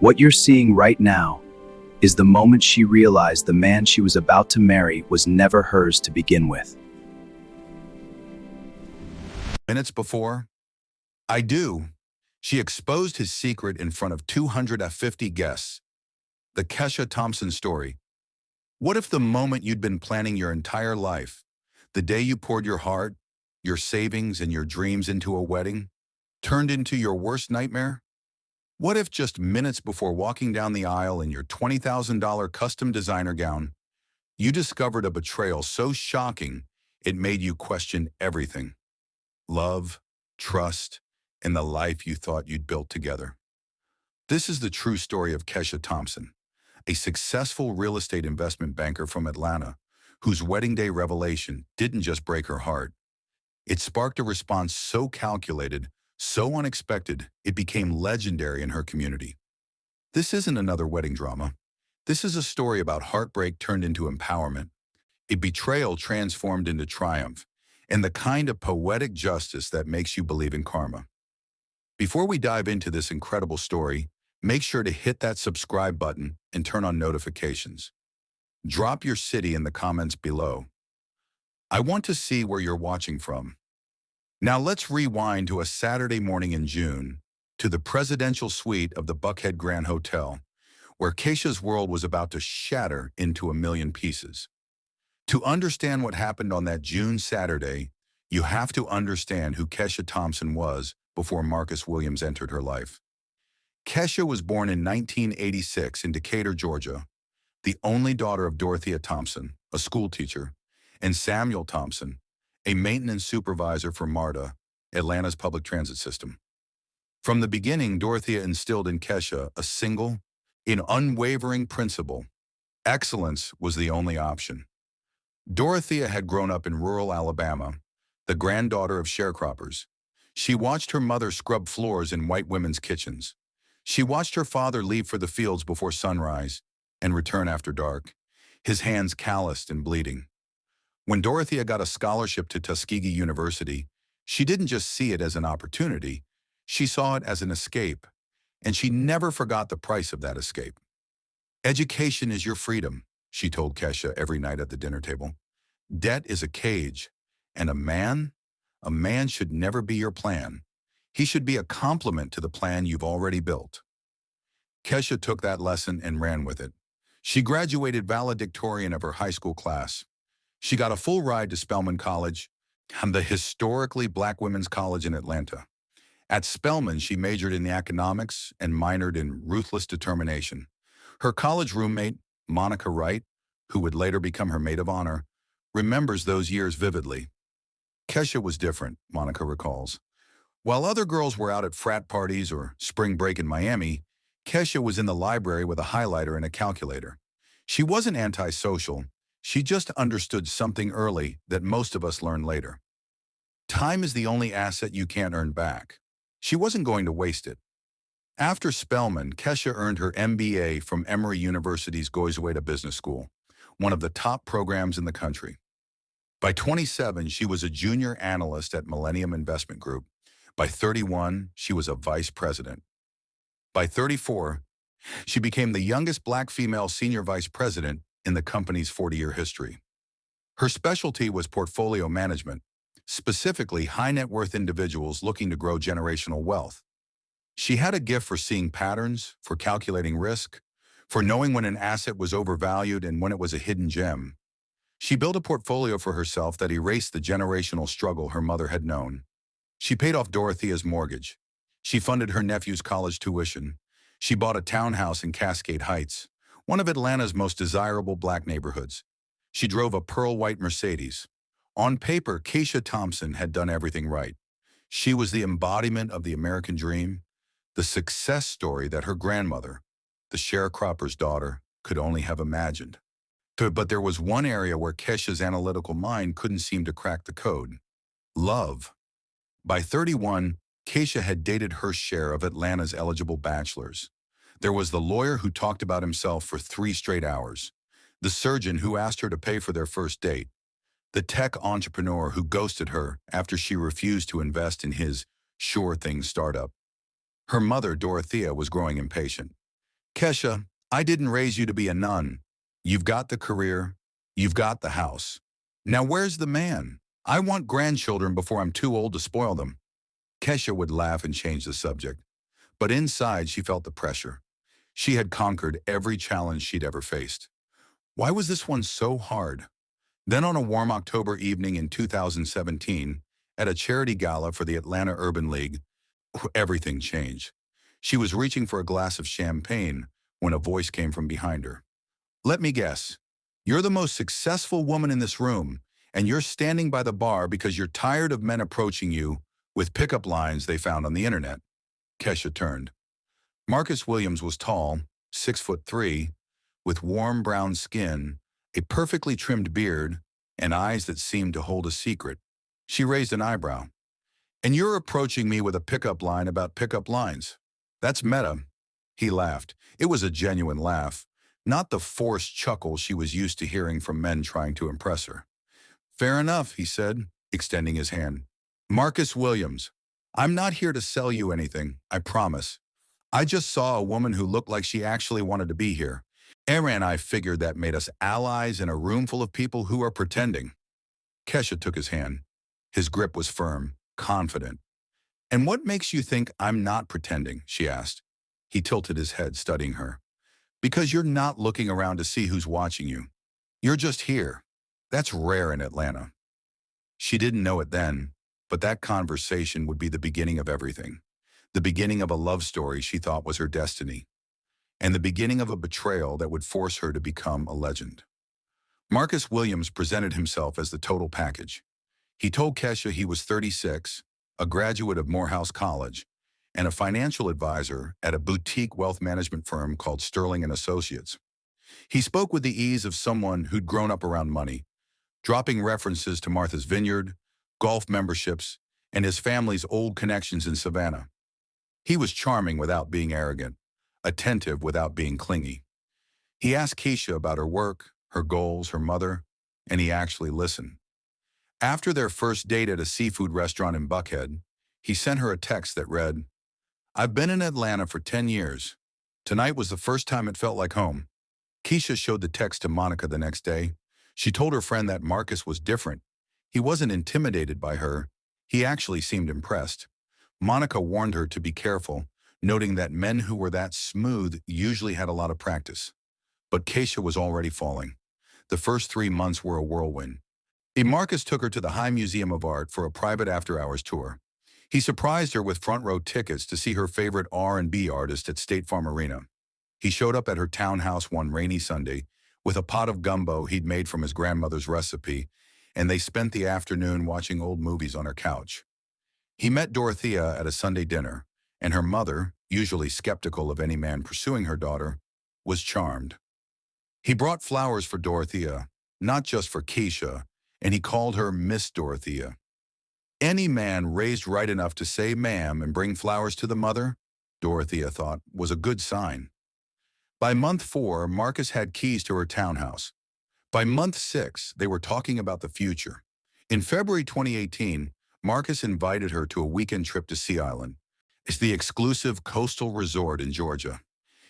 What you're seeing right now is the moment she realized the man she was about to marry was never hers to begin with. Minutes before, I do. She exposed his secret in front of 250 guests. The Kesha Thompson story. What if the moment you'd been planning your entire life, the day you poured your heart, your savings, and your dreams into a wedding, turned into your worst nightmare? What if just minutes before walking down the aisle in your $20,000 custom designer gown, you discovered a betrayal so shocking it made you question everything? Love, trust, and the life you thought you'd built together. This is the true story of Kesha Thompson, a successful real estate investment banker from Atlanta, whose wedding day revelation didn't just break her heart. It sparked a response so calculated, so unexpected, it became legendary in her community. This isn't another wedding drama. This is a story about heartbreak turned into empowerment, a betrayal transformed into triumph, and the kind of poetic justice that makes you believe in karma. Before we dive into this incredible story, make sure to hit that subscribe button and turn on notifications. Drop your city in the comments below. I want to see where you're watching from. Now let's rewind to a Saturday morning in June, to the presidential suite of the Buckhead Grand Hotel, where Kesha's world was about to shatter into a million pieces. To understand what happened on that June Saturday, you have to understand who Kesha Thompson was before Marcus Williams entered her life. Kesha was born in 1986 in Decatur, Georgia, the only daughter of Dorothea Thompson, a schoolteacher, and Samuel Thompson, a maintenance supervisor for MARTA, Atlanta's public transit system. From the beginning, Dorothea instilled in Kesha a single, unwavering principle: excellence was the only option. Dorothea had grown up in rural Alabama, the granddaughter of sharecroppers. She watched her mother scrub floors in white women's kitchens. She watched her father leave for the fields before sunrise and return after dark, his hands calloused and bleeding. When Dorothea got a scholarship to Tuskegee University, she didn't just see it as an opportunity, she saw it as an escape, and she never forgot the price of that escape. Education is your freedom, she told Kesha every night at the dinner table. Debt is a cage, and a man should never be your plan. He should be a complement to the plan you've already built. Kesha took that lesson and ran with it. She graduated valedictorian of her high school class. She got a full ride to Spelman College, the historically black women's college in Atlanta. At Spelman, she majored in economics and minored in ruthless determination. Her college roommate, Monica Wright, who would later become her maid of honor, remembers those years vividly. Kesha was different, Monica recalls. While other girls were out at frat parties or spring break in Miami, Kesha was in the library with a highlighter and a calculator. She wasn't antisocial. She just understood something early that most of us learn later. Time is the only asset you can't earn back. She wasn't going to waste it. After Spelman, Kesha earned her MBA from Emory University's Goizueta Business School, one of the top programs in the country. By 27, she was a junior analyst at Millennium Investment Group. By 31, she was a vice president. By 34, she became the youngest black female senior vice president in the company's 40-year history. Her specialty was portfolio management, specifically high net worth individuals looking to grow generational wealth. She had a gift for seeing patterns, for calculating risk, for knowing when an asset was overvalued and when it was a hidden gem. She built a portfolio for herself that erased the generational struggle her mother had known. She paid off Dorothea's mortgage. She funded her nephew's college tuition. She bought a townhouse in Cascade Heights, one of Atlanta's most desirable black neighborhoods. She drove a pearl-white Mercedes. On paper, Kesha Thompson had done everything right. She was the embodiment of the American dream, the success story that her grandmother, the sharecropper's daughter, could only have imagined. But there was one area where Kesha's analytical mind couldn't seem to crack the code: love. By 31, Kesha had dated her share of Atlanta's eligible bachelors. There was the lawyer who talked about himself for 3 straight hours, the surgeon who asked her to pay for their first date, the tech entrepreneur who ghosted her after she refused to invest in his sure thing startup. Her mother, Dorothea, was growing impatient. Kesha, I didn't raise you to be a nun. You've got the career. You've got the house. Now where's the man? I want grandchildren before I'm too old to spoil them. Kesha would laugh and change the subject. But inside, she felt the pressure. She had conquered every challenge she'd ever faced. Why was this one so hard? Then on a warm October evening in 2017, at a charity gala for the Atlanta Urban League, everything changed. She was reaching for a glass of champagne when a voice came from behind her. Let me guess. You're the most successful woman in this room, and you're standing by the bar because you're tired of men approaching you with pickup lines they found on the internet. Kesha turned. Marcus Williams was tall, 6'3", with warm brown skin, a perfectly trimmed beard, and eyes that seemed to hold a secret. She raised an eyebrow. And you're approaching me with a pickup line about pickup lines. That's meta. He laughed. It was a genuine laugh, not the forced chuckle she was used to hearing from men trying to impress her. Fair enough, he said, extending his hand. Marcus Williams, I'm not here to sell you anything, I promise. I just saw a woman who looked like she actually wanted to be here. Era and I figured that made us allies in a room full of people who are pretending. Kesha took his hand. His grip was firm, confident. And what makes you think I'm not pretending, she asked. He tilted his head, studying her. Because you're not looking around to see who's watching you. You're just here. That's rare in Atlanta. She didn't know it then, but that conversation would be the beginning of everything. The beginning of a love story she thought was her destiny. And the beginning of a betrayal that would force her to become a legend. Marcus Williams presented himself as the total package. He told Kesha he was 36, a graduate of Morehouse College, and a financial advisor at a boutique wealth management firm called Sterling and Associates. He spoke with the ease of someone who'd grown up around money, dropping references to Martha's Vineyard, golf memberships, and his family's old connections in Savannah. He was charming without being arrogant, attentive without being clingy. He asked Kesha about her work, her goals, her mother, and he actually listened. After their first date at a seafood restaurant in Buckhead, he sent her a text that read, I've been in Atlanta for 10 years. Tonight was the first time it felt like home. Kesha showed the text to Monica the next day. She told her friend that Marcus was different. He wasn't intimidated by her. He actually seemed impressed. Monica warned her to be careful, noting that men who were that smooth usually had a lot of practice. But Kesha was already falling. The first 3 months were a whirlwind. Marcus took her to the High Museum of Art for a private after-hours tour. He surprised her with front-row tickets to see her favorite R&B artist at State Farm Arena. He showed up at her townhouse one rainy Sunday with a pot of gumbo he'd made from his grandmother's recipe, and they spent the afternoon watching old movies on her couch. He met Dorothea at a Sunday dinner, and her mother, usually skeptical of any man pursuing her daughter, was charmed. He brought flowers for Dorothea, not just for Kesha, and he called her Miss Dorothea. Any man raised right enough to say ma'am and bring flowers to the mother, Dorothea thought, was a good sign. By month 4, Marcus had keys to her townhouse. By month 6, they were talking about the future. In February 2018, Marcus invited her to a weekend trip to Sea Island. It's the exclusive coastal resort in Georgia.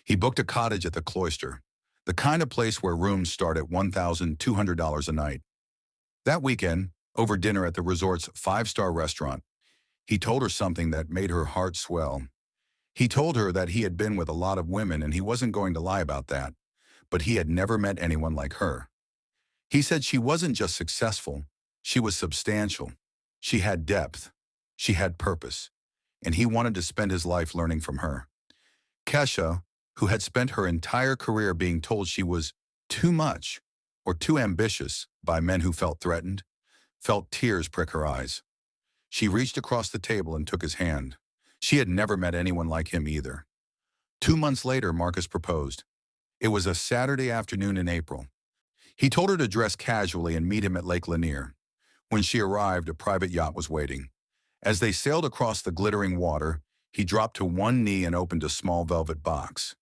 He booked a cottage at the Cloister, the kind of place where rooms start at $1,200 a night. That weekend, over dinner at the resort's 5-star restaurant, he told her something that made her heart swell. He told her that he had been with a lot of women and he wasn't going to lie about that, but he had never met anyone like her. He said she wasn't just successful, she was substantial. She had depth, she had purpose, and he wanted to spend his life learning from her. Kesha, who had spent her entire career being told she was too much or too ambitious by men who felt threatened, felt tears prick her eyes. She reached across the table and took his hand. She had never met anyone like him either. 2 months later, Marcus proposed. It was a Saturday afternoon in April. He told her to dress casually and meet him at Lake Lanier. When she arrived, a private yacht was waiting. As they sailed across the glittering water, he dropped to one knee and opened a small velvet box.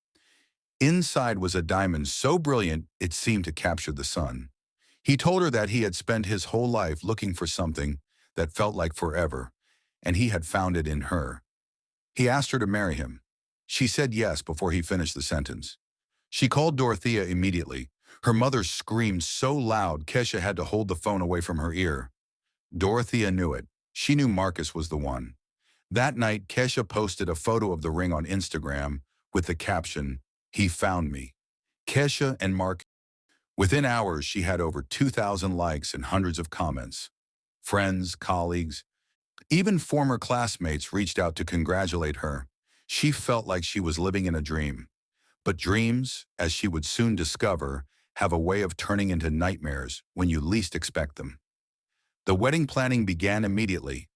Inside was a diamond so brilliant it seemed to capture the sun. He told her that he had spent his whole life looking for something that felt like forever, and he had found it in her. He asked her to marry him. She said yes before he finished the sentence. She called Dorothea immediately. Her mother screamed so loud Kesha had to hold the phone away from her ear. Dorothea knew it. She knew Marcus was the one. That night, Kesha posted a photo of the ring on Instagram with the caption, "He found me." Kesha and Mark. Within hours, she had over 2,000 likes and hundreds of comments. Friends, colleagues, even former classmates reached out to congratulate her. She felt like she was living in a dream. But dreams, as she would soon discover, have a way of turning into nightmares when you least expect them. The wedding planning began immediately.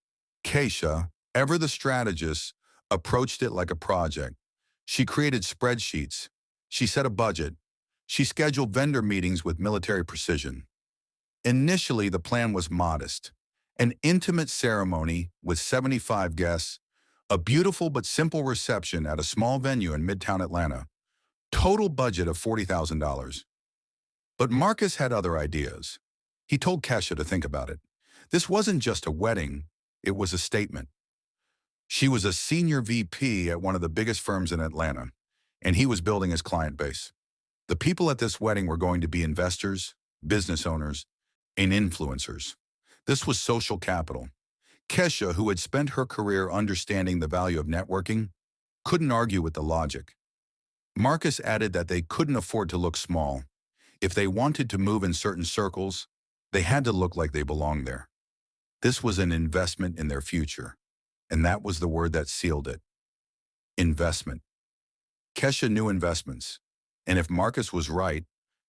Kesha, ever the strategist, approached it like a project. She created spreadsheets. She set a budget. She scheduled vendor meetings with military precision. Initially, the plan was modest. An intimate ceremony with 75 guests, a beautiful but simple reception at a small venue in Midtown Atlanta. Total budget of $40,000. But Marcus had other ideas. He told Kesha to think about it. This wasn't just a wedding, it was a statement. She was a senior VP at one of the biggest firms in Atlanta, and he was building his client base. The people at this wedding were going to be investors, business owners, and influencers. This was social capital. Kesha, who had spent her career understanding the value of networking, couldn't argue with the logic. Marcus added that they couldn't afford to look small. If they wanted to move in certain circles, they had to look like they belonged there. This was an investment in their future, and that was the word that sealed it. Investment. Kesha knew investments, and if Marcus was right,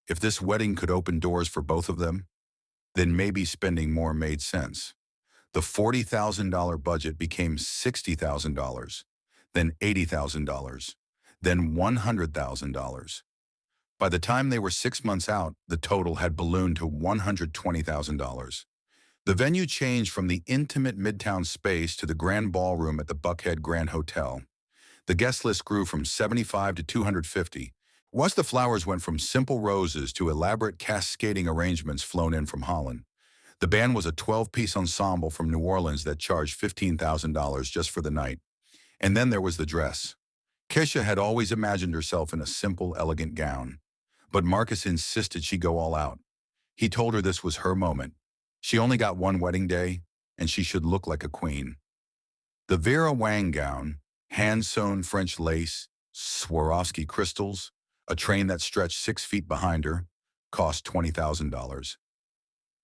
if this wedding could open doors for both of them, then maybe spending more made sense. The $40,000 budget became $60,000, then $80,000, then $100,000. By the time they were 6 months out, the total had ballooned to $120,000. The venue changed from the intimate Midtown space to the grand ballroom at the Buckhead Grand Hotel. The guest list grew from 75 to 250. Once the flowers went from simple roses to elaborate cascading arrangements flown in from Holland. The band was a 12-piece ensemble from New Orleans that charged $15,000 just for the night. And then there was the dress. Kesha had always imagined herself in a simple, elegant gown. But Marcus insisted she go all out. He told her this was her moment. She only got one wedding day, and she should look like a queen. The Vera Wang gown, hand-sewn French lace, Swarovski crystals, a train that stretched 6 feet behind her, cost $20,000.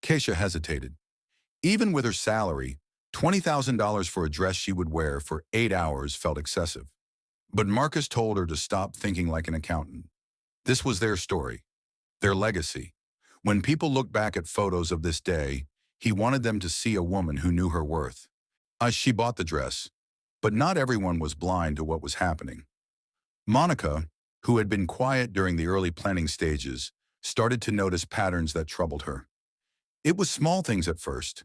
Kesha hesitated. Even with her salary, $20,000 for a dress she would wear for 8 hours felt excessive. But Marcus told her to stop thinking like an accountant. This was their story, their legacy. When people look back at photos of this day, he wanted them to see a woman who knew her worth. She bought the dress, but not everyone was blind to what was happening. Monica, who had been quiet during the early planning stages, started to notice patterns that troubled her. It was small things at first.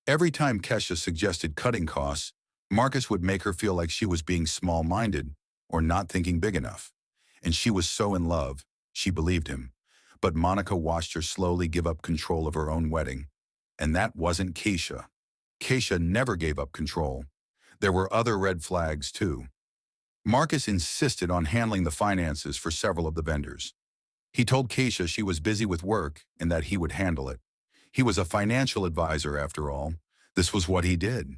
Every time Kesha suggested cutting costs, Marcus would make her feel like she was being small-minded or not thinking big enough. And she was so in love, she believed him. But Monica watched her slowly give up control of her own wedding. And that wasn't Kesha. Kesha never gave up control. There were other red flags, too. Marcus insisted on handling the finances for several of the vendors. He told Kesha she was busy with work and that he would handle it. He was a financial advisor, after all. This was what he did.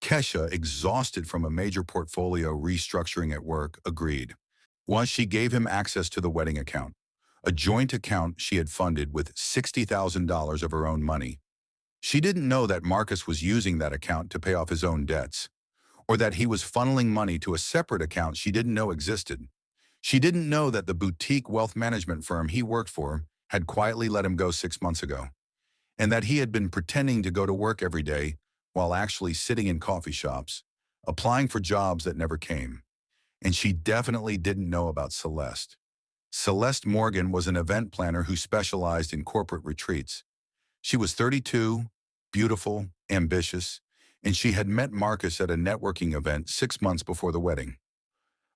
Kesha, exhausted from a major portfolio restructuring at work, agreed. Once she gave him access to the wedding account, a joint account she had funded with $60,000 of her own money. She didn't know that Marcus was using that account to pay off his own debts, or that he was funneling money to a separate account she didn't know existed. She didn't know that the boutique wealth management firm he worked for had quietly let him go 6 months ago, and that he had been pretending to go to work every day while actually sitting in coffee shops, applying for jobs that never came. And she definitely didn't know about Celeste. Celeste Morgan was an event planner who specialized in corporate retreats. She was 32, beautiful, ambitious, and she had met Marcus at a networking event 6 months before the wedding.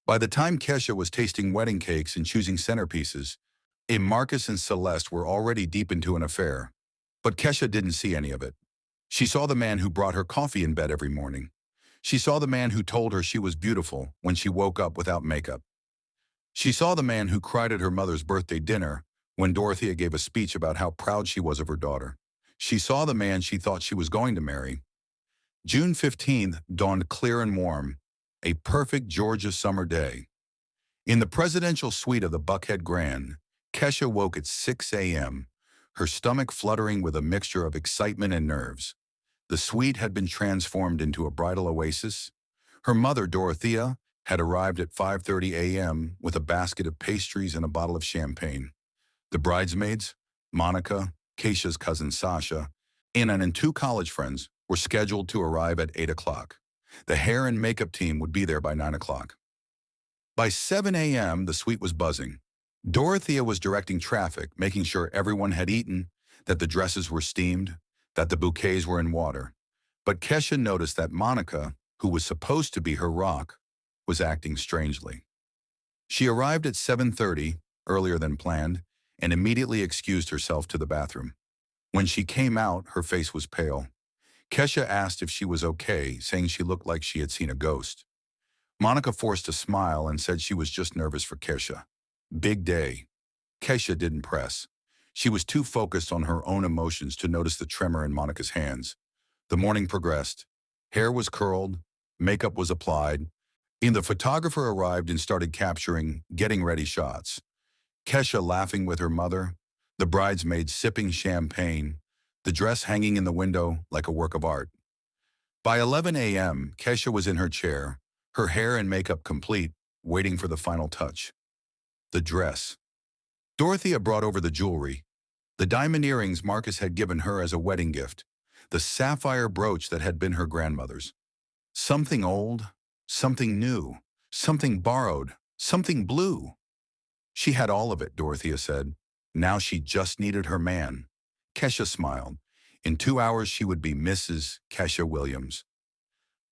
By the time Kesha was tasting wedding cakes and choosing centerpieces, Marcus and Celeste were already deep into an affair. But Kesha didn't see any of it. She saw the man who brought her coffee in bed every morning. She saw the man who told her she was beautiful when she woke up without makeup. She saw the man who cried at her mother's birthday dinner when Dorothea gave a speech about how proud she was of her daughter. She saw the man she thought she was going to marry. June 15th dawned clear and warm, a perfect Georgia summer day. In the presidential suite of the Buckhead Grand, Kesha woke at 6 a.m., her stomach fluttering with a mixture of excitement and nerves. The suite had been transformed into a bridal oasis. Her mother, Dorothea, had arrived at 5:30 a.m. with a basket of pastries and a bottle of champagne. The bridesmaids, Monica, Kesha's cousin Sasha, and two college friends were scheduled to arrive at 8 o'clock. The hair and makeup team would be there by 9 o'clock. By 7 a.m., the suite was buzzing. Dorothea was directing traffic, making sure everyone had eaten, that the dresses were steamed, that the bouquets were in water. But Kesha noticed that Monica, who was supposed to be her rock, was acting strangely. She arrived at 7:30, earlier than planned, and immediately excused herself to the bathroom. When she came out, her face was pale. Kesha asked if she was okay, saying she looked like she had seen a ghost. Monica forced a smile and said she was just nervous for Kesha. Big day. Kesha didn't press. She was too focused on her own emotions to notice the tremor in Monica's hands. The morning progressed. Hair was curled, makeup was applied, and the photographer arrived and started capturing getting ready shots. Kesha laughing with her mother, the bridesmaids sipping champagne, the dress hanging in the window like a work of art. By 11 a.m., Kesha was in her chair, her hair and makeup complete, waiting for the final touch. The dress. Dorothea brought over the jewelry, the diamond earrings Marcus had given her as a wedding gift, the sapphire brooch that had been her grandmother's. Something old, something new, something borrowed, something blue. She had all of it, Dorothea said. Now she just needed her man. Kesha smiled. In 2 hours she would be Mrs. Kesha Williams.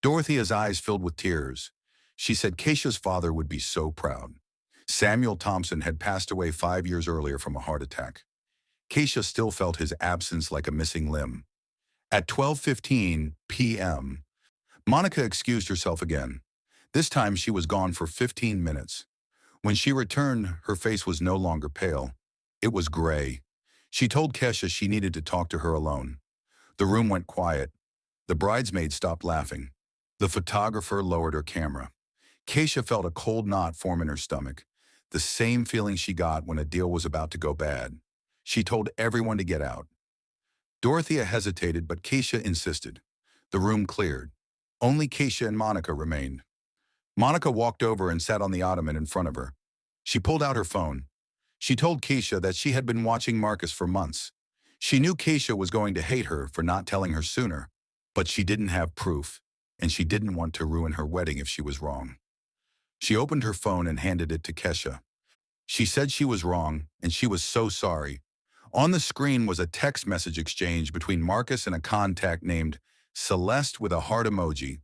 Dorothea's eyes filled with tears. She said Kesha's father would be so proud. Samuel Thompson had passed away 5 years earlier from a heart attack. Kesha still felt his absence like a missing limb. At 12:15 p.m., Monica excused herself again. This time she was gone for 15 minutes. When she returned, her face was no longer pale. It was gray. She told Kesha she needed to talk to her alone. The room went quiet. The bridesmaid stopped laughing. The photographer lowered her camera. Kesha felt a cold knot form in her stomach, the same feeling she got when a deal was about to go bad. She told everyone to get out. Dorothea hesitated, but Kesha insisted. The room cleared. Only Kesha and Monica remained. Monica walked over and sat on the ottoman in front of her. She pulled out her phone. She told Kesha that she had been watching Marcus for months. She knew Kesha was going to hate her for not telling her sooner, but she didn't have proof, and she didn't want to ruin her wedding if she was wrong. She opened her phone and handed it to Kesha. She said she was wrong, and she was so sorry. On the screen was a text message exchange between Marcus and a contact named Celeste with a heart emoji.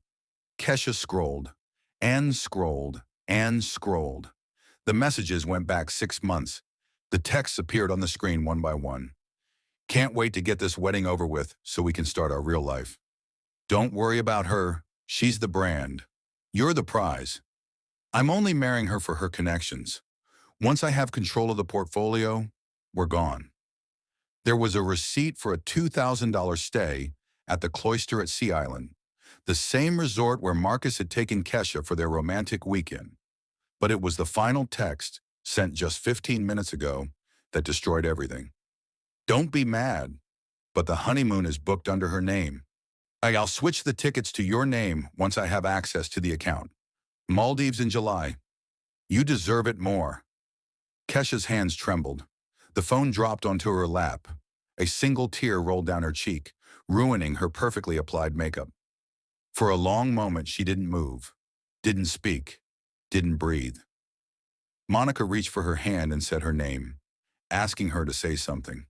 Kesha scrolled, and scrolled, and scrolled. The messages went back 6 months. The texts appeared on the screen one by one. Can't wait to get this wedding over with so we can start our real life. Don't worry about her. She's the brand. You're the prize. I'm only marrying her for her connections. Once I have control of the portfolio, we're gone. There was a receipt for a $2,000 stay at the Cloister at Sea Island, the same resort where Marcus had taken Kesha for their romantic weekend. But it was the final text, sent just 15 minutes ago, that destroyed everything. Don't be mad, but the honeymoon is booked under her name. I'll switch the tickets to your name once I have access to the account. Maldives in July. You deserve it more. Kesha's hands trembled. The phone dropped onto her lap. A single tear rolled down her cheek, ruining her perfectly applied makeup. For a long moment, she didn't move, didn't speak, didn't breathe. Monica reached for her hand and said her name, asking her to say something.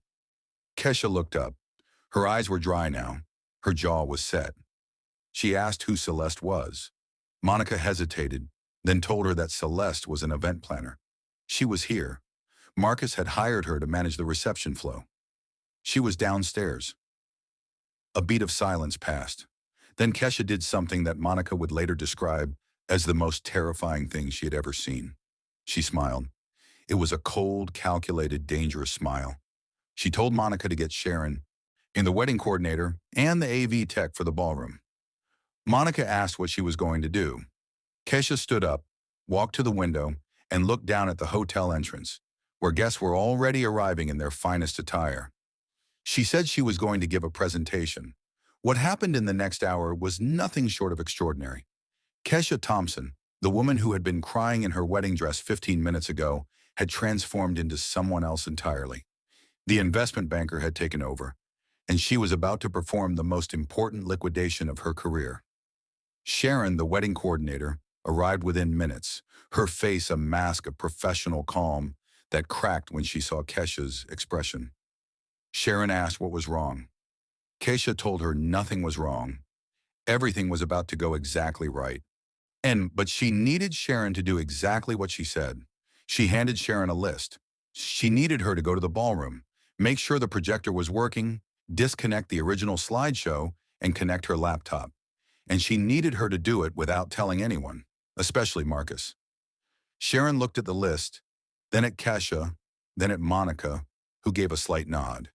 Kesha looked up. Her eyes were dry now. Her jaw was set. She asked who Celeste was. Monica hesitated, then told her that Celeste was an event planner. She was here. Marcus had hired her to manage the reception flow. She was downstairs. A beat of silence passed. Then Kesha did something that Monica would later describe as the most terrifying thing she had ever seen. She smiled. It was a cold, calculated, dangerous smile. She told Monica to get Sharon and the wedding coordinator and the AV tech for the ballroom. Monica asked what she was going to do. Kesha stood up, walked to the window, and looked down at the hotel entrance, where guests were already arriving in their finest attire. She said she was going to give a presentation. What happened in the next hour was nothing short of extraordinary. Kesha Thompson, the woman who had been crying in her wedding dress 15 minutes ago, had transformed into someone else entirely. The investment banker had taken over, and she was about to perform the most important liquidation of her career. Sharon, the wedding coordinator, arrived within minutes, her face a mask of professional calm that cracked when she saw Kesha's expression. Sharon asked what was wrong. Kesha told her nothing was wrong. Everything was about to go exactly right. But she needed Sharon to do exactly what she said. She handed Sharon a list. She needed her to go to the ballroom, make sure the projector was working, disconnect the original slideshow, and connect her laptop. And she needed her to do it without telling anyone, especially Marcus. Sharon looked at the list, then at Kesha, then at Monica, who gave a slight nod.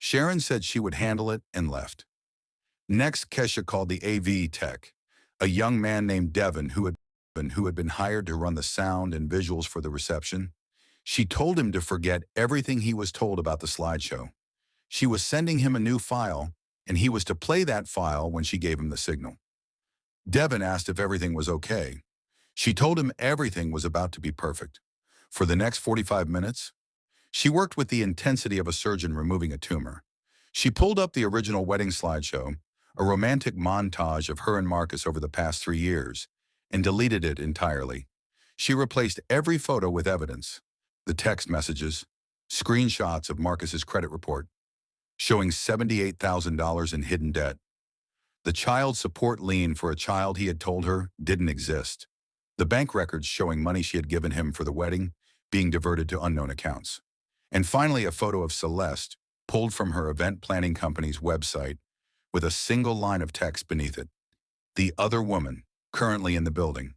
Sharon said she would handle it and left. Next, Kesha called the AV tech, a young man named Devin who had been hired to run the sound and visuals for the reception. She told him to forget everything he was told about the slideshow. She was sending him a new file, and he was to play that file when she gave him the signal. Devin asked if everything was okay. She told him everything was about to be perfect. For the next 45 minutes, she worked with the intensity of a surgeon removing a tumor. She pulled up the original wedding slideshow, a romantic montage of her and Marcus over the past 3 years, and deleted it entirely. She replaced every photo with evidence, the text messages, screenshots of Marcus's credit report, showing $78,000 in hidden debt. The child support lien for a child he had told her didn't exist. The bank records showing money she had given him for the wedding being diverted to unknown accounts. And finally, a photo of Celeste, pulled from her event planning company's website, with a single line of text beneath it. The other woman, currently in the building.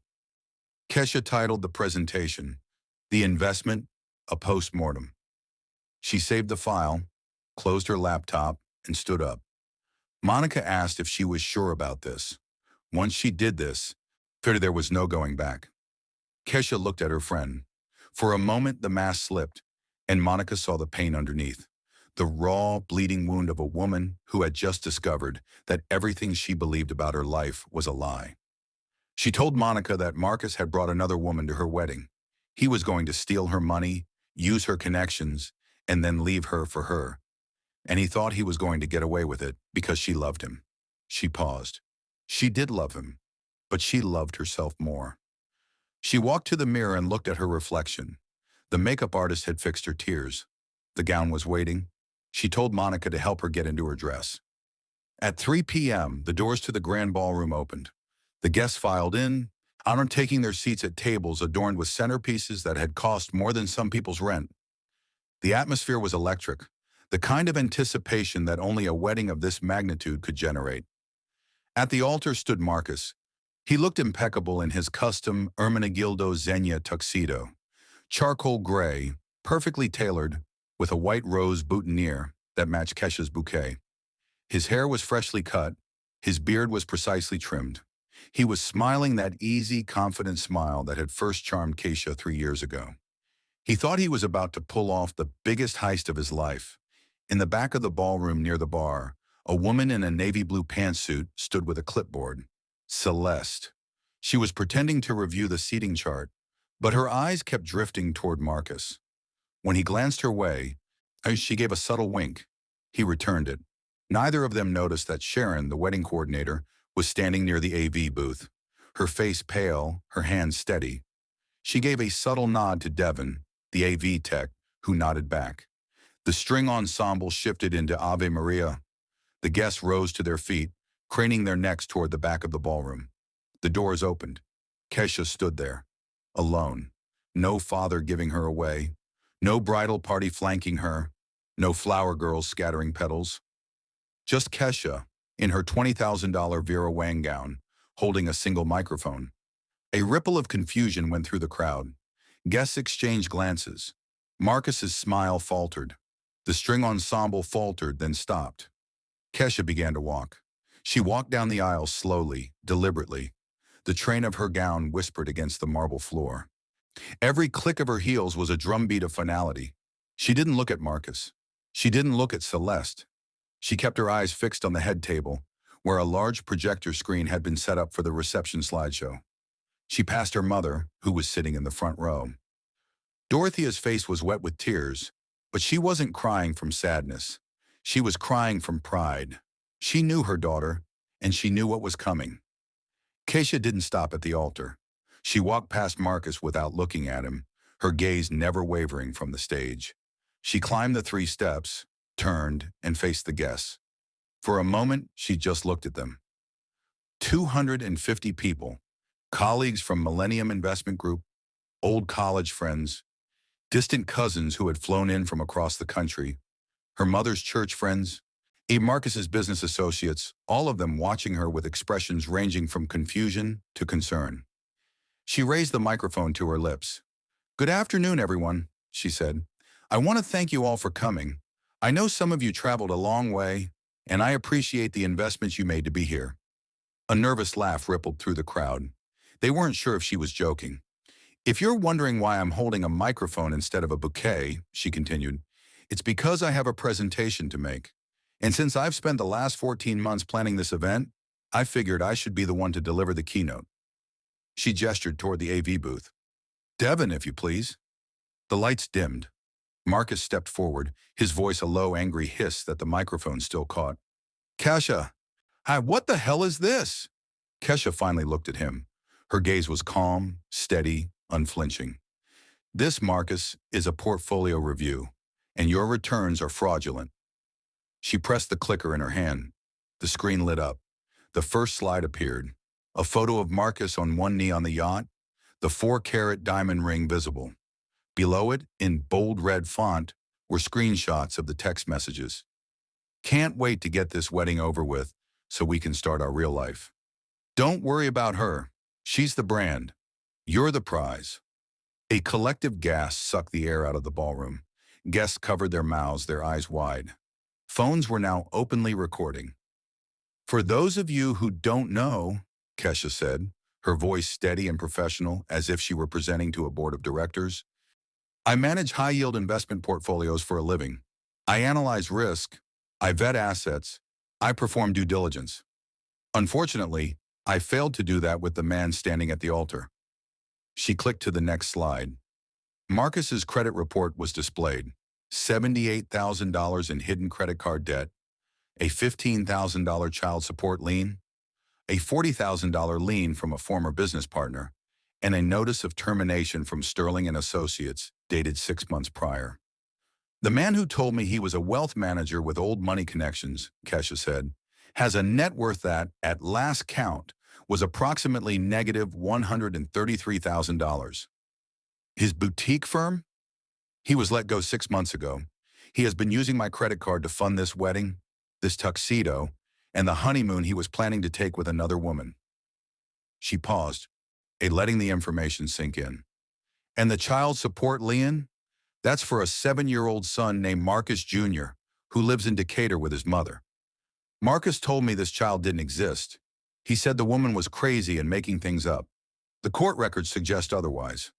Kesha titled the presentation, The Investment, a Postmortem. She saved the file, closed her laptop, and stood up. Monica asked if she was sure about this. Once she did this, there was no going back. Kesha looked at her friend. For a moment, the mask slipped, and Monica saw the pain underneath. The raw, bleeding wound of a woman who had just discovered that everything she believed about her life was a lie. She told Monica that Marcus had brought another woman to her wedding. He was going to steal her money, use her connections, and then leave her for her. And he thought he was going to get away with it because she loved him. She paused. She did love him, but she loved herself more. She walked to the mirror and looked at her reflection. The makeup artist had fixed her tears. The gown was waiting. She told Monica to help her get into her dress. At 3 p.m., the doors to the grand ballroom opened. The guests filed in, taking their seats at tables adorned with centerpieces that had cost more than some people's rent. The atmosphere was electric, the kind of anticipation that only a wedding of this magnitude could generate. At the altar stood Marcus. He looked impeccable in his custom Ermenegildo Zegna tuxedo, charcoal gray, perfectly tailored, with a white rose boutonniere that matched Kesha's bouquet. His hair was freshly cut, his beard was precisely trimmed. He was smiling that easy, confident smile that had first charmed Kesha 3 years ago. He thought he was about to pull off the biggest heist of his life. In the back of the ballroom near the bar, a woman in a navy blue pantsuit stood with a clipboard. Celeste. She was pretending to review the seating chart, but her eyes kept drifting toward Marcus. When he glanced her way, she gave a subtle wink. He returned it. Neither of them noticed that Sharon, the wedding coordinator, was standing near the AV booth, her face pale, her hands steady. She gave a subtle nod to Devin, the AV tech, who nodded back. The string ensemble shifted into Ave Maria. The guests rose to their feet, craning their necks toward the back of the ballroom. The doors opened. Kesha stood there, alone. No father giving her away. No bridal party flanking her. No flower girls scattering petals. Just Kesha, in her $20,000 Vera Wang gown, holding a single microphone. A ripple of confusion went through the crowd. Guests exchanged glances. Marcus's smile faltered. The string ensemble faltered, then stopped. Kesha began to walk. She walked down the aisle slowly, deliberately. The train of her gown whispered against the marble floor. Every click of her heels was a drumbeat of finality. She didn't look at Marcus. She didn't look at Celeste. She kept her eyes fixed on the head table, where a large projector screen had been set up for the reception slideshow. She passed her mother, who was sitting in the front row. Dorothea's face was wet with tears, but she wasn't crying from sadness. She was crying from pride. She knew her daughter, and she knew what was coming. Kesha didn't stop at the altar. She walked past Marcus without looking at him, her gaze never wavering from the stage. She climbed the 3 steps, turned, and faced the guests. For a moment, she just looked at them. 250 people, colleagues from Millennium Investment Group, old college friends, distant cousins who had flown in from across the country, her mother's church friends, Marcus's business associates, all of them watching her with expressions ranging from confusion to concern. She raised the microphone to her lips. "Good afternoon, everyone," she said. "I want to thank you all for coming. I know some of you traveled a long way, and I appreciate the investments you made to be here." A nervous laugh rippled through the crowd. They weren't sure if she was joking. "If you're wondering why I'm holding a microphone instead of a bouquet," she continued, "it's because I have a presentation to make. And since I've spent the last 14 months planning this event, I figured I should be the one to deliver the keynote." She gestured toward the AV booth. "Devin, if you please." The lights dimmed. Marcus stepped forward, his voice a low, angry hiss that the microphone still caught. "Kesha, hi, what the hell is this?" Kesha finally looked at him. Her gaze was calm, steady, unflinching. "This, Marcus, is a portfolio review, and your returns are fraudulent." She pressed the clicker in her hand. The screen lit up. The first slide appeared. A photo of Marcus on one knee on the yacht, the 4-carat diamond ring visible. Below it, in bold red font, were screenshots of the text messages. "Can't wait to get this wedding over with so we can start our real life. Don't worry about her. She's the brand. You're the prize." A collective gasp sucked the air out of the ballroom. Guests covered their mouths, their eyes wide. Phones were now openly recording. "For those of you who don't know," Kesha said, her voice steady and professional as if she were presenting to a board of directors, "I manage high-yield investment portfolios for a living. I analyze risk, I vet assets, I perform due diligence. Unfortunately, I failed to do that with the man standing at the altar." She clicked to the next slide. Marcus's credit report was displayed. $78,000 in hidden credit card debt, a $15,000 child support lien, a $40,000 lien from a former business partner, and a notice of termination from Sterling and Associates dated 6 months prior. "The man who told me he was a wealth manager with old money connections," Kesha said, "has a net worth that, at last count, was approximately negative $133,000. His boutique firm? He was let go 6 months ago. He has been using my credit card to fund this wedding, this tuxedo, and the honeymoon he was planning to take with another woman." She paused, letting the information sink in. "And the child support lien? That's for a 7-year-old son named Marcus Jr., who lives in Decatur with his mother. Marcus told me this child didn't exist. He said the woman was crazy and making things up. The court records suggest otherwise."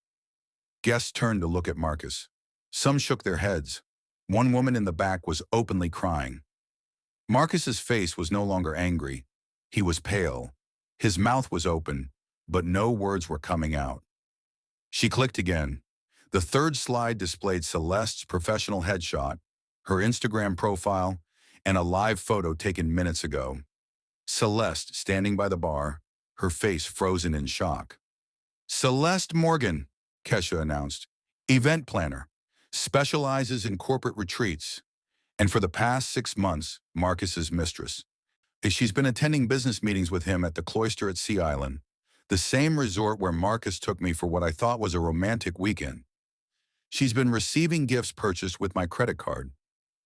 Guests turned to look at Marcus. Some shook their heads. One woman in the back was openly crying. Marcus's face was no longer angry. He was pale. His mouth was open, but no words were coming out. She clicked again. The third slide displayed Celeste's professional headshot, her Instagram profile, and a live photo taken minutes ago. Celeste standing by the bar, her face frozen in shock. "Celeste Morgan," Kesha announced, "event planner, specializes in corporate retreats, and for the past 6 months, Marcus's mistress. She's been attending business meetings with him at the Cloister at Sea Island, the same resort where Marcus took me for what I thought was a romantic weekend. She's been receiving gifts purchased with my credit card,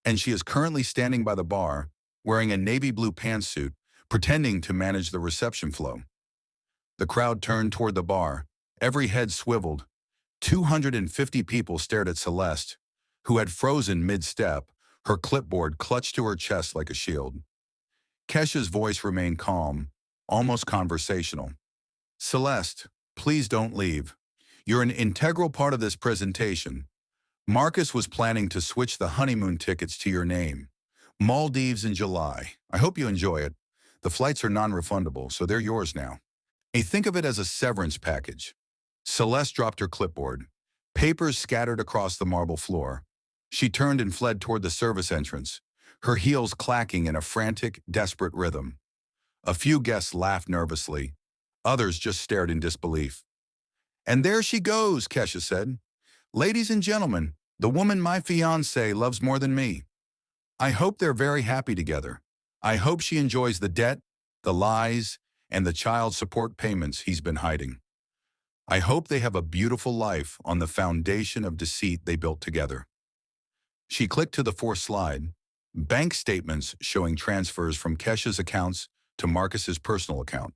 and she is currently standing by the bar, wearing a navy blue pantsuit pretending to manage the reception flow. The crowd turned toward the bar, every head swiveled. 250 people stared at Celeste, who had frozen mid-step, her clipboard clutched to her chest like a shield. Kesha's voice remained calm, almost conversational. "Celeste, please don't leave. You're an integral part of this presentation. Marcus was planning to switch the honeymoon tickets to your name. Maldives in July. I hope you enjoy it. The flights are non-refundable, so they're yours now. Think of it as a severance package." Celeste dropped her clipboard. Papers scattered across the marble floor. She turned and fled toward the service entrance, her heels clacking in a frantic, desperate rhythm. A few guests laughed nervously. Others just stared in disbelief. "And there she goes," Kesha said. "Ladies and gentlemen, the woman my fiancé loves more than me. I hope they're very happy together. I hope she enjoys the debt, the lies, and the child support payments he's been hiding. I hope they have a beautiful life on the foundation of deceit they built together." She clicked to the fourth slide, bank statements showing transfers from Kesha's accounts to Marcus's personal account.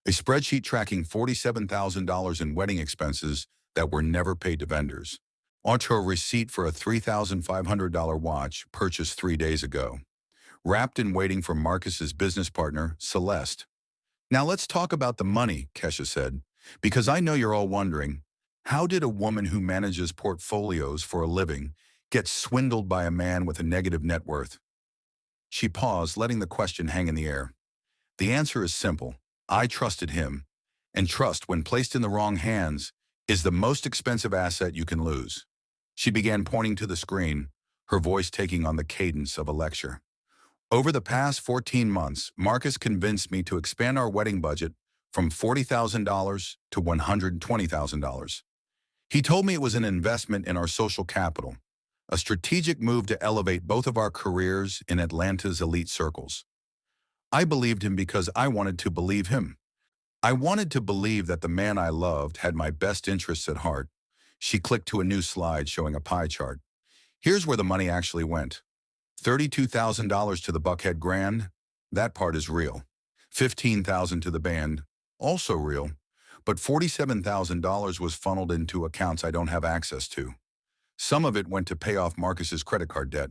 A spreadsheet tracking $47,000 in wedding expenses that were never paid to vendors. Onto a receipt for a $3,500 watch purchased 3 days ago, wrapped and waiting for Marcus's business partner, Celeste. "Now let's talk about the money," Kesha said, "because I know you're all wondering, how did a woman who manages portfolios for a living get swindled by a man with a negative net worth?" She paused, letting the question hang in the air. "The answer is simple. I trusted him, and trust, when placed in the wrong hands, is the most expensive asset you can lose." She began pointing to the screen, her voice taking on the cadence of a lecture. "Over the past 14 months, Marcus convinced me to expand our wedding budget from $40,000 to $120,000. He told me it was an investment in our social capital, a strategic move to elevate both of our careers in Atlanta's elite circles. I believed him because I wanted to believe him. I wanted to believe that the man I loved had my best interests at heart." She clicked to a new slide showing a pie chart. "Here's where the money actually went. $32,000 to the Buckhead Grand. That part is real. $15,000 to the band. Also real. But $47,000 was funneled into accounts I don't have access to. Some of it went to pay off Marcus's credit card debt.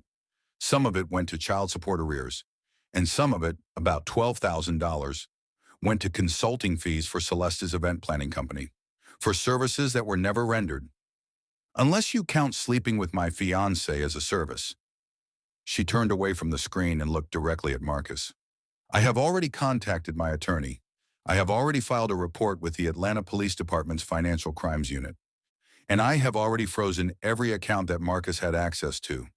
Some of it went to child support arrears. And some of it, about $12,000, went to consulting fees for Celeste's event planning company, for services that were never rendered. Unless you count sleeping with my fiancé as a service." She turned away from the screen and looked directly at Marcus. "I have already contacted my attorney. I have already filed a report with the Atlanta Police Department's Financial Crimes Unit. And I have already frozen every account that Marcus had access to.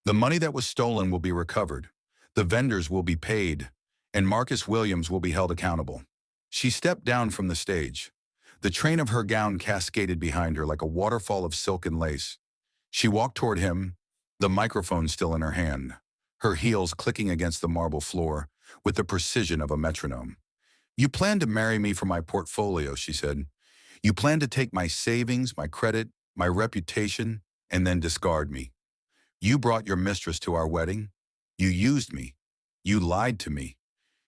The money that was stolen will be recovered. The vendors will be paid, and Marcus Williams will be held accountable." She stepped down from the stage. The train of her gown cascaded behind her like a waterfall of silk and lace. She walked toward him, the microphone still in her hand, her heels clicking against the marble floor with the precision of a metronome. "You plan to marry me for my portfolio," she said. "You plan to take my savings, my credit, my reputation, and then discard me. You brought your mistress to our wedding. You used me. You lied to me.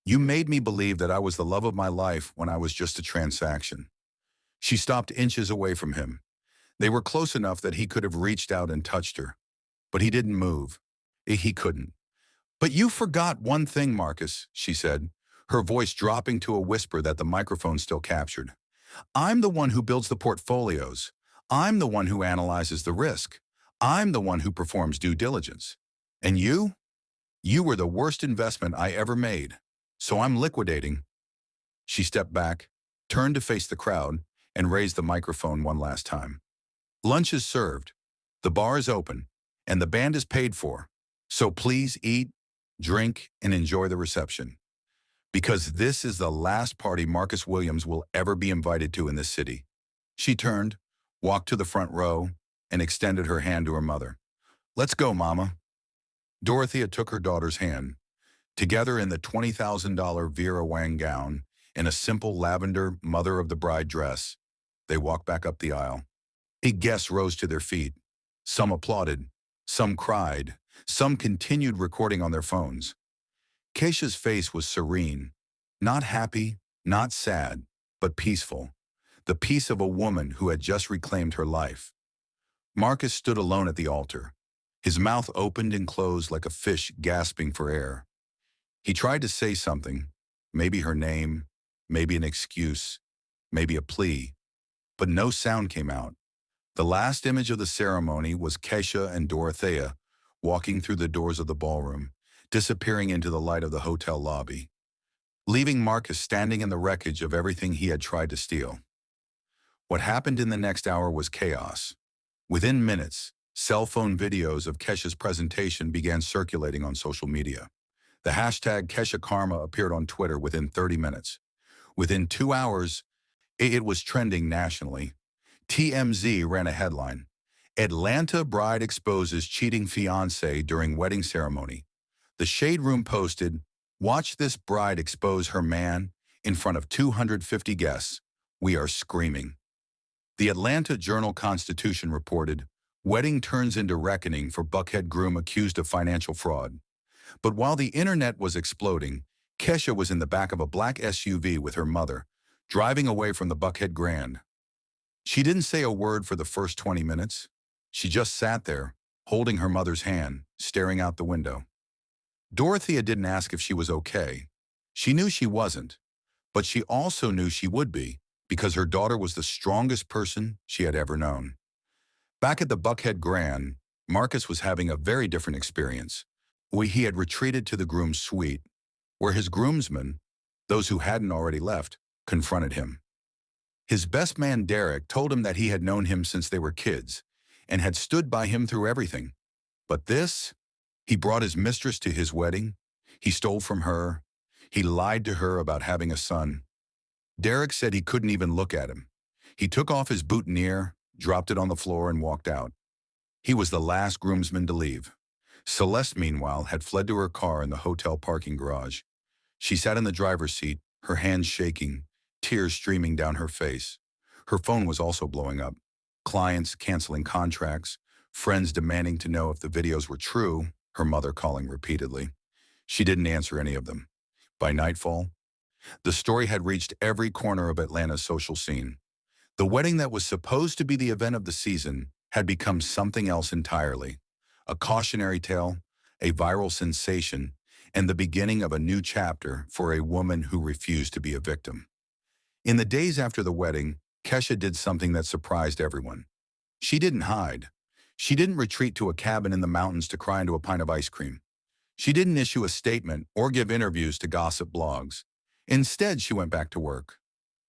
You made me believe that I was the love of my life when I was just a transaction." She stopped inches away from him. They were close enough that he could have reached out and touched her. But he didn't move. He couldn't. "But you forgot one thing, Marcus," she said, her voice dropping to a whisper that the microphone still captured. "I'm the one who builds the portfolios. I'm the one who analyzes the risk. I'm the one who performs due diligence. And you? You were the worst investment I ever made. So I'm liquidating." She stepped back, turned to face the crowd, and raised the microphone one last time. "Lunch is served. The bar is open, and the band is paid for. So please eat, drink, and enjoy the reception. Because this is the last party Marcus Williams will ever be invited to in this city." She turned, walked to the front row, and extended her hand to her mother. "Let's go, Mama." Dorothea took her daughter's hand. Together in the $20,000 Vera Wang gown and a simple lavender mother of the bride dress, they walked back up the aisle. 8 guests rose to their feet. Some applauded, some cried, some continued recording on their phones. Keisha's face was serene, not happy, not sad, but peaceful, the peace of a woman who had just reclaimed her life. Marcus stood alone at the altar, his mouth opened and closed like a fish gasping for air. He tried to say something, maybe her name, maybe an excuse, maybe a plea, but no sound came out. The last image of the ceremony was Kesha and Dorothea walking through the doors of the ballroom, disappearing into the light of the hotel lobby, leaving Marcus standing in the wreckage of everything he had tried to steal. What happened in the next hour was chaos. Within minutes, cell phone videos of Kesha's presentation began circulating on social media. The hashtag #KeshaKarma appeared on Twitter within 30 minutes. Within 2 hours, it was trending nationally. TMZ ran a headline: Atlanta bride exposes cheating fiancé during wedding ceremony. The Shade Room posted, "Watch this bride expose her man in front of 250 guests. We are screaming." The Atlanta Journal-Constitution reported, "Wedding turns into reckoning for Buckhead groom accused of financial fraud." But while the internet was exploding, Kesha was in the back of a black SUV with her mother, driving away from the Buckhead Grand. She didn't say a word for the first 20 minutes. She just sat there, holding her mother's hand, staring out the window. Dorothea didn't ask if she was okay. She knew she wasn't, but she also knew she would be, because her daughter was the strongest person she had ever known. Back at the Buckhead Grand, Marcus was having a very different experience. He had retreated to the groom's suite, where his groomsmen, those who hadn't already left, confronted him. His best man Derek told him that he had known him since they were kids and had stood by him through everything. But this, he brought his mistress to his wedding, he stole from her, he lied to her about having a son. Derek said he couldn't even look at him. He took off his boutonniere, dropped it on the floor, and walked out. He was the last groomsman to leave. Celeste, meanwhile, had fled to her car in the hotel parking garage. She sat in the driver's seat, her hands shaking, tears streaming down her face. Her phone was also blowing up. Clients canceling contracts, friends demanding to know if the videos were true, her mother calling repeatedly. She didn't answer any of them. By nightfall, the story had reached every corner of Atlanta's social scene. The wedding that was supposed to be the event of the season had become something else entirely. A cautionary tale, a viral sensation, and the beginning of a new chapter for a woman who refused to be a victim. In the days after the wedding, Kesha did something that surprised everyone. She didn't hide. She didn't retreat to a cabin in the mountains to cry into a pint of ice cream. She didn't issue a statement or give interviews to gossip blogs. Instead, she went back to work.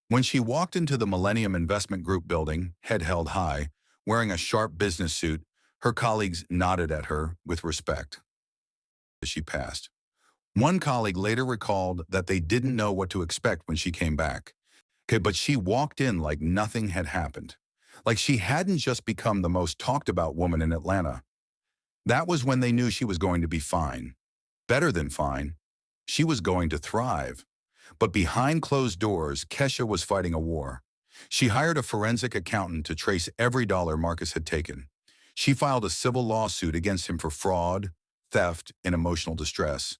When she walked into the Millennium Investment Group building, head held high, wearing a sharp business suit, her colleagues nodded at her with respect as she passed. One colleague later recalled that they didn't know what to expect when she came back. But she walked in like nothing had happened, like she hadn't just become the most talked about woman in Atlanta. That was when they knew she was going to be fine. Better than fine. She was going to thrive. But behind closed doors, Kesha was fighting a war. She hired a forensic accountant to trace every dollar Marcus had taken. She filed a civil lawsuit against him for fraud, theft, and emotional distress.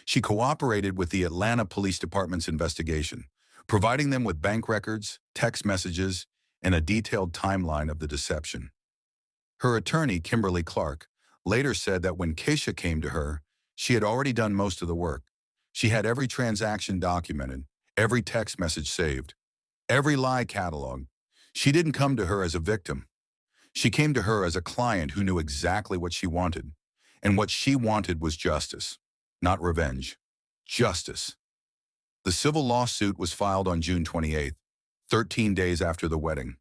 She cooperated with the Atlanta Police Department's investigation, providing them with bank records, text messages, and a detailed timeline of the deception. Her attorney, Kimberly Clark, later said that when Kesha came to her, she had already done most of the work. She had every transaction documented, every text message saved, every lie cataloged. She didn't come to her as a victim. She came to her as a client who knew exactly what she wanted. And what she wanted was justice, not revenge. Justice. The civil lawsuit was filed on June 28th, 13 days after the wedding.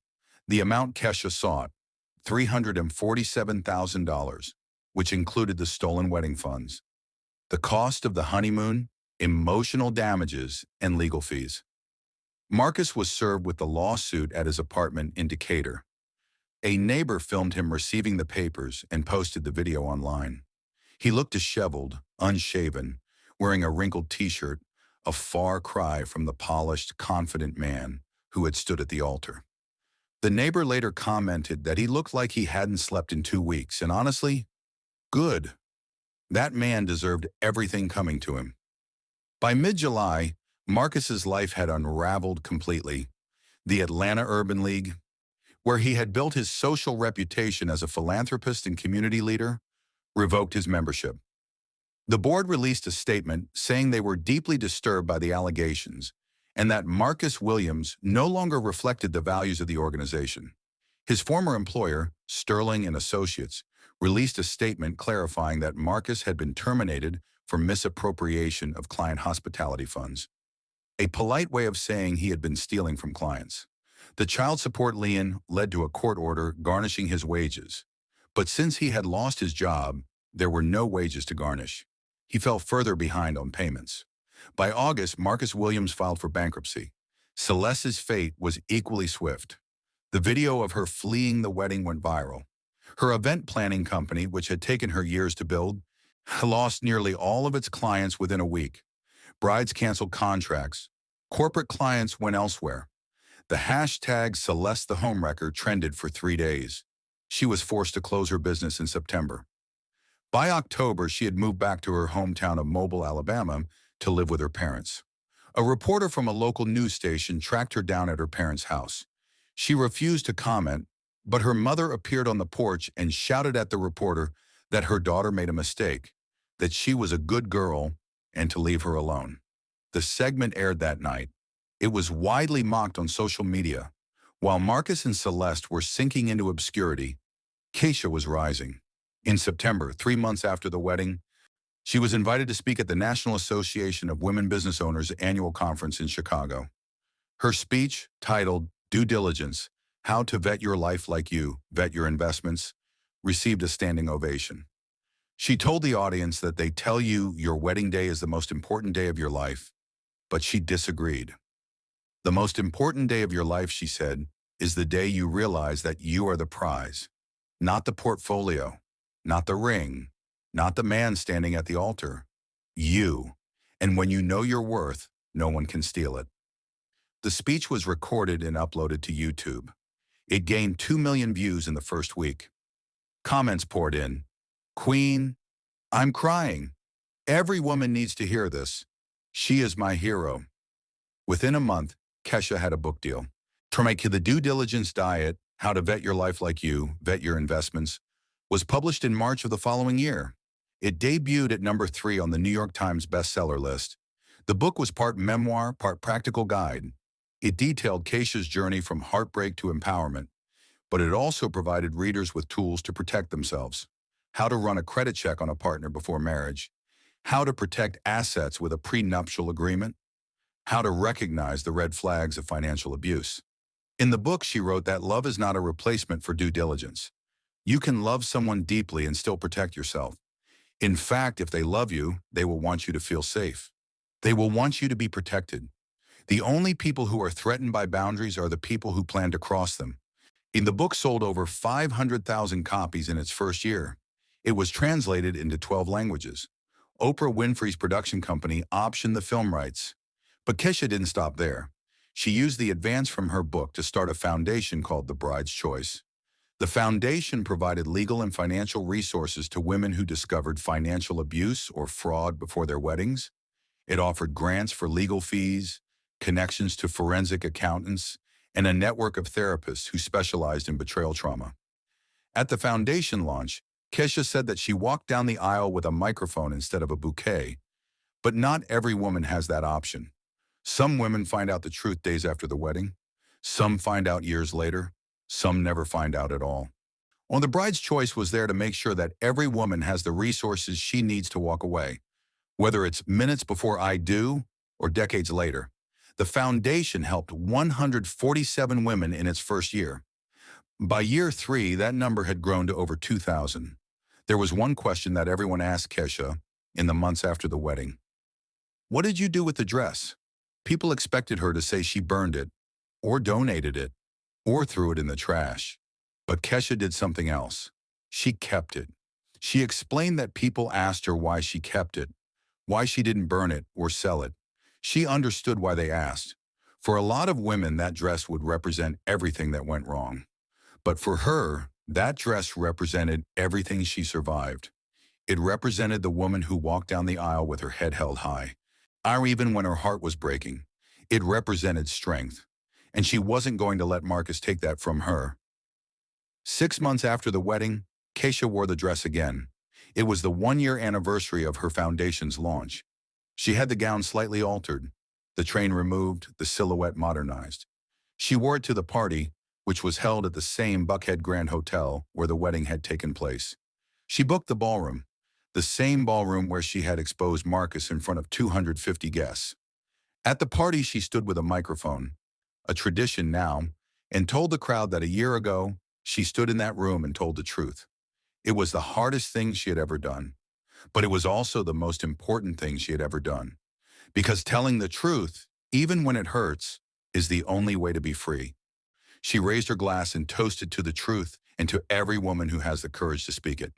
The amount Kesha sought, $347,000, which included the stolen wedding funds, the cost of the honeymoon, emotional damages, and legal fees. Marcus was served with the lawsuit at his apartment in Decatur. A neighbor filmed him receiving the papers and posted the video online. He looked disheveled, unshaven, wearing a wrinkled t-shirt, a far cry from the polished, confident man who had stood at the altar. The neighbor later commented that he looked like he hadn't slept in 2 weeks, and honestly, good. That man deserved everything coming to him. By mid-July, Marcus's life had unraveled completely. The Atlanta Urban League, where he had built his social reputation as a philanthropist and community leader, revoked his membership. The board released a statement saying they were deeply disturbed by the allegations and that Marcus Williams no longer reflected the values of the organization. His former employer, Sterling and Associates, released a statement clarifying that Marcus had been terminated for misappropriation of client hospitality funds, a polite way of saying he had been stealing from clients. The child support lien led to a court order garnishing his wages, but since he had lost his job, there were no wages to garnish. He fell further behind on payments. By August, Marcus Williams filed for bankruptcy. Celeste's fate was equally swift. The video of her fleeing the wedding went viral. Her event planning company, which had taken her years to build, lost nearly all of its clients within a week. Brides canceled contracts. Corporate clients went elsewhere. The hashtag Celeste the Homewrecker trended for 3 days. She was forced to close her business in September. By October, she had moved back to her hometown of Mobile, Alabama, to live with her parents. A reporter from a local news station tracked her down at her parents' house. She refused to comment, but her mother appeared on the porch and shouted at the reporter that her daughter made a mistake, that she was a good girl, and to leave her alone. The segment aired that night. It was widely mocked on social media. While Marcus and Celeste were sinking into obscurity, Kesha was rising. In September, 3 months after the wedding, she was invited to speak at the National Association of Women Business Owners annual conference in Chicago. Her speech, titled Due Diligence, How to Vet Your Life Like You, Vet Your Investments, received a standing ovation. She told the audience that they tell you your wedding day is the most important day of your life, but she disagreed. The most important day of your life, she said, is the day you realize that you are the prize, not the portfolio, not the ring, not the man standing at the altar. You. And when you know your worth, no one can steal it. The speech was recorded and uploaded to YouTube. It gained 2 million views in the first week. Comments poured in. Queen, I'm crying. Every woman needs to hear this. She is my hero. Within a month, Kesha had a book deal. To make the Due Diligence Diet, How to Vet Your Life Like You, Vet Your Investments, was published in March of the following year. It debuted at number 3 on the New York Times bestseller list. The book was part memoir, part practical guide. It detailed Kesha's journey from heartbreak to empowerment, but it also provided readers with tools to protect themselves. How to run a credit check on a partner before marriage. How to protect assets with a prenuptial agreement. How to recognize the red flags of financial abuse. In the book, she wrote that love is not a replacement for due diligence. You can love someone deeply and still protect yourself. In fact, if they love you, they will want you to feel safe. They will want you to be protected. The only people who are threatened by boundaries are the people who plan to cross them. The book sold over 500,000 copies in its first year. It was translated into 12 languages. Oprah Winfrey's production company optioned the film rights. But Kesha didn't stop there. She used the advance from her book to start a foundation called The Bride's Choice. The foundation provided legal and financial resources to women who discovered financial abuse or fraud before their weddings. It offered grants for legal fees, connections to forensic accountants, and a network of therapists who specialized in betrayal trauma. At the foundation launch, Kesha said that she walked down the aisle with a microphone instead of a bouquet. But not every woman has that option. Some women find out the truth days after the wedding. Some find out years later. Some never find out at all. The Bride's Choice was there to make sure that every woman has the resources she needs to walk away, whether it's minutes before I do or decades later. The foundation helped 147 women in its first year. By year 3, that number had grown to over 2,000. There was one question that everyone asked Kesha in the months after the wedding. What did you do with the dress? People expected her to say she burned it, or donated it, or threw it in the trash. But Kesha did something else. She kept it. She explained that people asked her why she kept it, why she didn't burn it or sell it. She understood why they asked. For a lot of women, that dress would represent everything that went wrong. But for her, that dress represented everything she survived. It represented the woman who walked down the aisle with her head held high. Even when her heart was breaking, it represented strength, and she wasn't going to let Marcus take that from her. 6 months after the wedding, Kesha wore the dress again. It was the one-year anniversary of her foundation's launch. She had the gown slightly altered, the train removed, the silhouette modernized. She wore it to the party, which was held at the same Buckhead Grand Hotel where the wedding had taken place. She booked the ballroom, the same ballroom where she had exposed Marcus in front of 250 guests. At the party, she stood with a microphone, a tradition now, and told the crowd that a year ago, she stood in that room and told the truth. It was the hardest thing she had ever done, but it was also the most important thing she had ever done. Because telling the truth, even when it hurts, is the only way to be free. She raised her glass and toasted to the truth and to every woman who has the courage to speak it.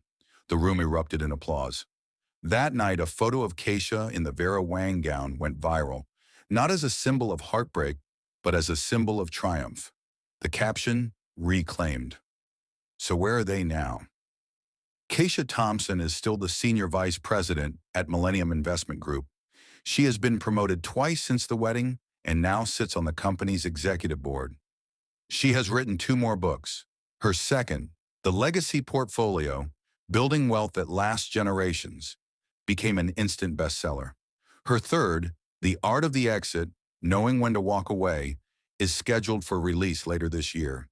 The room erupted in applause. That night, a photo of Kesha in the Vera Wang gown went viral, not as a symbol of heartbreak, but as a symbol of triumph. The caption, "Reclaimed." So where are they now? Kesha Thompson is still the senior vice president at Millennium Investment Group. She has been promoted twice since the wedding and now sits on the company's executive board. She has written 2 more books. Her second, The Legacy Portfolio, Building Wealth That Lasts Generations, became an instant bestseller. Her third, The Art of the Exit, Knowing When to Walk Away, is scheduled for release later this year.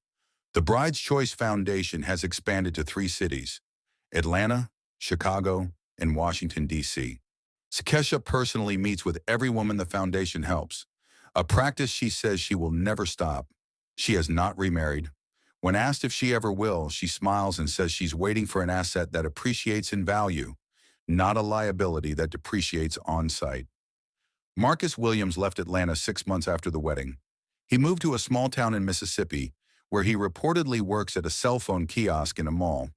The Bride's Choice Foundation has expanded to 3 cities, Atlanta, Chicago, and Washington, D.C. Kesha personally meets with every woman the foundation helps, a practice she says she will never stop. She has not remarried. When asked if she ever will, she smiles and says she's waiting for an asset that appreciates in value, not a liability that depreciates on site. Marcus Williams left Atlanta 6 months after the wedding. He moved to a small town in Mississippi, where he reportedly works at a cell phone kiosk in a mall.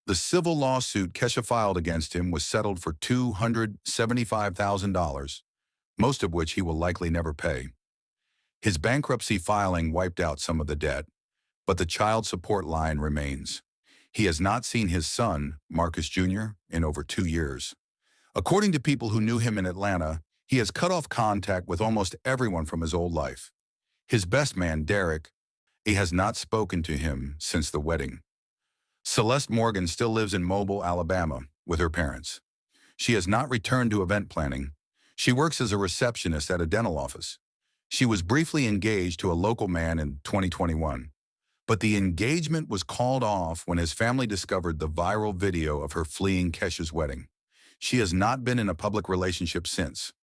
The civil lawsuit Kesha filed against him was settled for $275,000, most of which he will likely never pay. His bankruptcy filing wiped out some of the debt, but the child support line remains. He has not seen his son, Marcus Jr., in over 2 years. According to people who knew him in Atlanta, he has cut off contact with almost everyone from his old life. His best man, Derek, he has not spoken to him since the wedding. Celeste Morgan still lives in Mobile, Alabama, with her parents. She has not returned to event planning. She works as a receptionist at a dental office. She was briefly engaged to a local man in 2021, but the engagement was called off when his family discovered the viral video of her fleeing Kesha's wedding. She has not been in a public relationship since.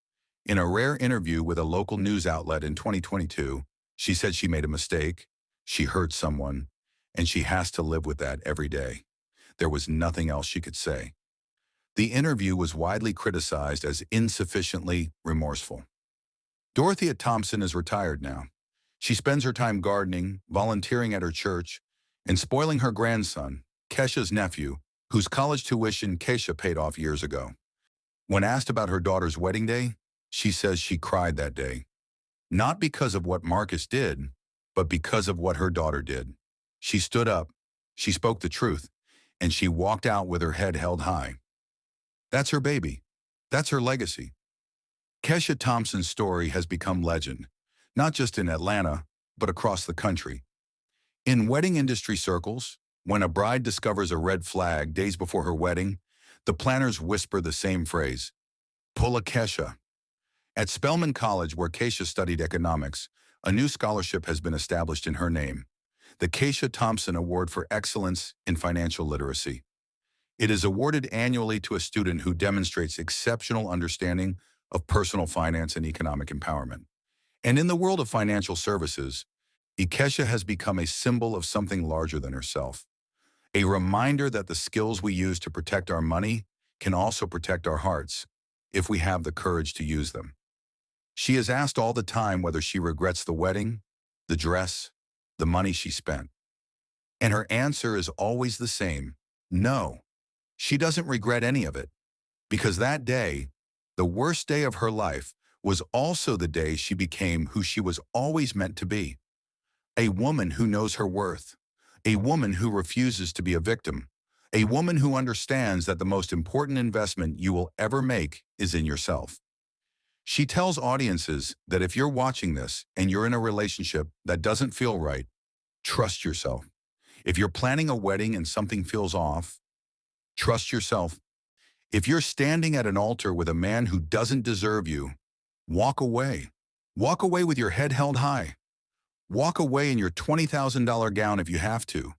In a rare interview with a local news outlet in 2022, she said she made a mistake, she hurt someone, and she has to live with that every day. There was nothing else she could say. The interview was widely criticized as insufficiently remorseful. Dorothea Thompson is retired now. She spends her time gardening, volunteering at her church, and spoiling her grandson, Kesha's nephew, whose college tuition Kesha paid off years ago. When asked about her daughter's wedding day, she says she cried that day. Not because of what Marcus did, but because of what her daughter did. She stood up, she spoke the truth, and she walked out with her head held high. That's her baby. That's her legacy. Kesha Thompson's story has become legend, not just in Atlanta, but across the country. In wedding industry circles, when a bride discovers a red flag days before her wedding, the planners whisper the same phrase, "Pull a Kesha." At Spelman College, where Kesha studied economics, a new scholarship has been established in her name, the Kesha Thompson Award for Excellence in Financial Literacy. It is awarded annually to a student who demonstrates exceptional understanding of personal finance and economic empowerment. And in the world of financial services, Kesha has become a symbol of something larger than herself, a reminder that the skills we use to protect our money can also protect our hearts if we have the courage to use them. She is asked all the time whether she regrets the wedding, the dress, the money she spent. And her answer is always the same, no. She doesn't regret any of it, because that day, the worst day of her life, was also the day she became who she was always meant to be. A woman who knows her worth, a woman who refuses to be a victim, a woman who understands that the most important investment you will ever make is in yourself. She tells audiences that if you're watching this and you're in a relationship that doesn't feel right, trust yourself. If you're planning a wedding and something feels off, trust yourself. If you're standing at an altar with a man who doesn't deserve you, walk away. Walk away with your head held high. Walk away in your $20,000 gown if you have to.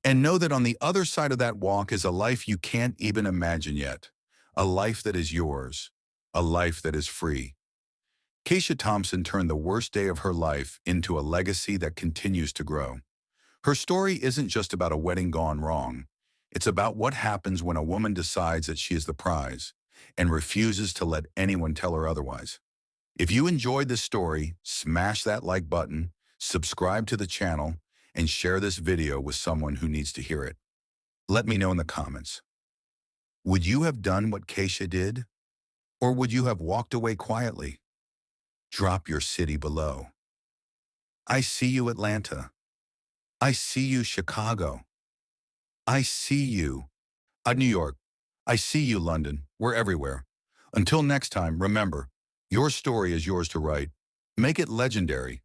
And know that on the other side of that walk is a life you can't even imagine yet. A life that is yours. A life that is free. Kesha Thompson turned the worst day of her life into a legacy that continues to grow. Her story isn't just about a wedding gone wrong. It's about what happens when a woman decides that she is the prize and refuses to let anyone tell her otherwise. If you enjoyed this story, smash that like button, subscribe to the channel, and share this video with someone who needs to hear it. Let me know in the comments. Would you have done what Kesha did? Or would you have walked away quietly? Drop your city below. I see you, Atlanta. I see you, Chicago. I see you, New York. I see you, London. We're everywhere. Until next time, remember, your story is yours to write. Make it legendary.